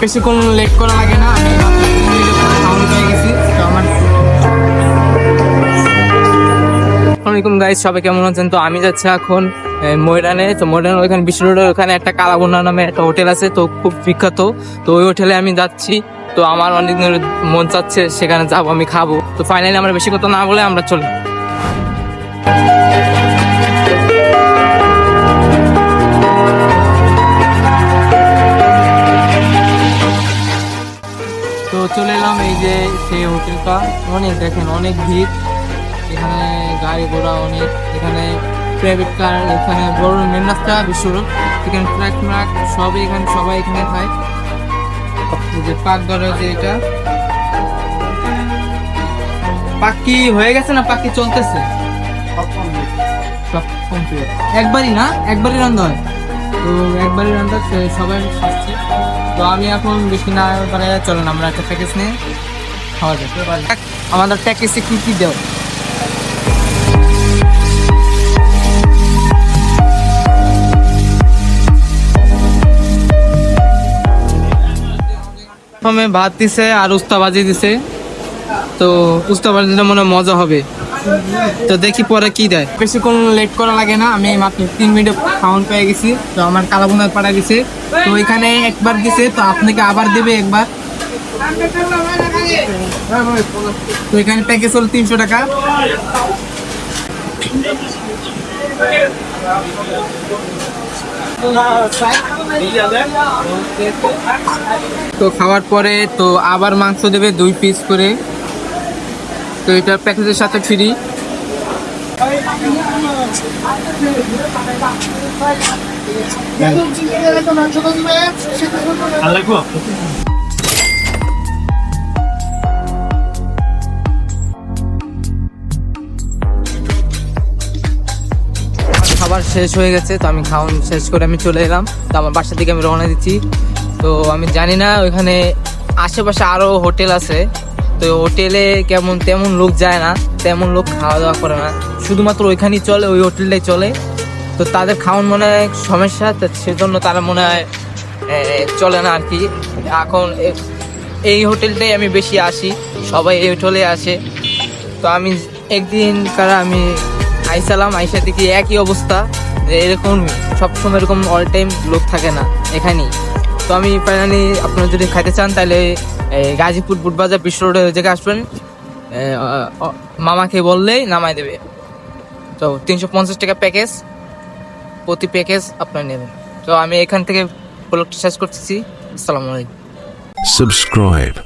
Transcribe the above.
বেশিক্ষণ লেট করা লাগে না, আমি সাউন্ড পেয়ে গেছি। তো আমার আসসালামাইকুম গাইস, সবাই কেমন আছেন? তো আমি যাচ্ছি এখন ময়দানে। তো ময়দানে ওইখানে বিশ্ব রোডের ওখানে একটা কালাবোনা নামে একটা হোটেল আছে, তো খুব বিখ্যাত। তো ওই হোটেলে আমি যাচ্ছি। তো আমার অনেক দিনের মন চাচ্ছে সেখানে যাবো, আমি খাবো। তো ফাইনালি আমরা বেশি কথা না বলে আমরা চলি। তো চলে এলাম, এই যে সেই হোটেলটা। অনেক দেখেন, অনেক ভিড় এখানে, গাড়ি ঘোড়া অনেক। এখানে প্রাইভেট কার, এখানে বড় মেন রাস্তা বিশ্ব রোড, এখানে ট্রাক ম্রাক সবই এখানে, সবাই এখানে খায়। এই যে পাক ধরে, যে এটা পাকি হয়ে গেছে না পাকি চলতেছে, সব কমপ্লিট। একবারই না, একবারই রান্না হয়। তো একবারই রান্না সবাই খাচ্ছে। তো আমি এখন বেশি না পারে, চলেন আমরা একটা প্যাকেজ নিয়ে খাওয়া যায়। আমাদের প্যাকেজে কি কি দেও? প্রথমে ভাত দিছে আর উস্তা ভাজি দিছে। তো উস্তা ভাজিটা মনে হয় মজা হবে। তো দেখি পরে কি দেয়। বেশিক্ষণ লেট করা লাগে না, আমি মাত্র 3 মিনিট সাউন্ড পেয়ে গেছি। তো আমার কালাবোনার পাড়া দিছে, তো এখানে একবার দিছে, তো আপনাকে আবার দেবে একবার। তো এখানে প্যাকেজ হলো 300 টাকা। তো খাওয়ার পরে তো আবার মাংস দেবে 2 পিস করে। তো এটা প্যাকেজের সাথে ফ্রি। খাবার শেষ হয়ে গেছে, তো আমি খাওয়ান শেষ করে আমি চলে এলাম। তো আমার বাসা থেকে আমি রওনা দিচ্ছি। তো আমি জানি না ওইখানে আশেপাশে আরও হোটেল আছে। তো হোটেলে কেমন তেমন লোক যায় না, তেমন লোক খাওয়া দাওয়া করে না, শুধুমাত্র ওইখানেই চলে, ওই হোটেলটাই চলে। তো তাদের খাওয়ান মনে হয় সমস্যা, তো সেজন্য তারা মনে হয় চলে না আর কি। এখন এই হোটেলটাই আমি বেশি আসি, সবাই এই হোটেলে আসে। তো আমি একদিন আমি আইসালাম, আইসা দেখি একই অবস্থা, যে এরকম সবসময় এরকম অল টাইম লোক থাকে না এখানেই। তো আমি ফাইনালি, আপনারা যদি খাইতে চান তাহলে গাজীপুর বুটবাজার বিশ্ব রোডে ওই জায়গায় আসবেন। মামাকে বললেই নামাই দেবে। তো 350 টাকা প্যাকেজ, প্রতি প্যাকেজ আপনারা নেবেন। তো আমি এখান থেকে ব্লগটা শেষ করতেছি। আসসালামু আলাইকুম। Subscribe.